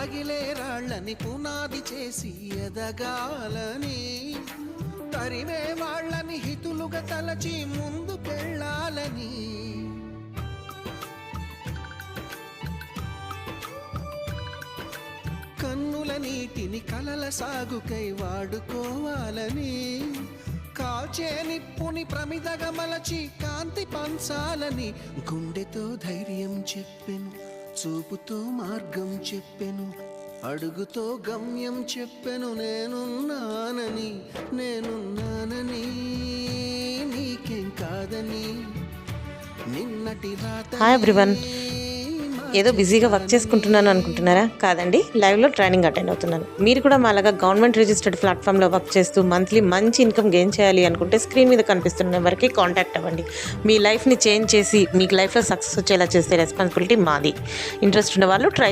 పగిలే రాళ్ళని పునాది చేసి ఎదగాలని, తరిమే వాళ్ళని హితులుగా తలచి ముందుకెళ్ళాలని, కన్నుల నీటిని కలల సాగుకై వాడుకోవాలని, కాల్చే నిప్పుని ప్రమిదగా మలచి కాంతి పంచాలని, గుండెతో ధైర్యం చెప్పెను, చూపుతో మార్గం చెప్పెను, అడుగుతో గమ్యం చెప్పెను, నేనున్నానని నీకేం కాదని నిన్నటి రాత. Hi everyone. ఏదో బిజీగా వర్క్ చేసుకుంటున్నాను అనుకుంటున్నారా? కాదండి, లైవ్లో ట్రైనింగ్ అటెండ్ అవుతున్నాను. మీరు కూడా మాలాగా గవర్నమెంట్ రిజిస్టర్డ్ ప్లాట్ఫామ్లో వర్క్ చేస్తూ మంత్లీ మంచి ఇన్కమ్ గెయిన్ చేయాలి అనుకుంటే స్క్రీన్ మీద కనిపిస్తున్న నెంబర్కి కాంటాక్ట్ అవ్వండి. మీ లైఫ్ని చేంజ్ చేసి మీకు లైఫ్లో సక్సెస్ వచ్చేలా చేసే రెస్పాన్సిబిలిటీ మాది. ఇంట్రెస్ట్ ఉన్న వాళ్ళు ట్రై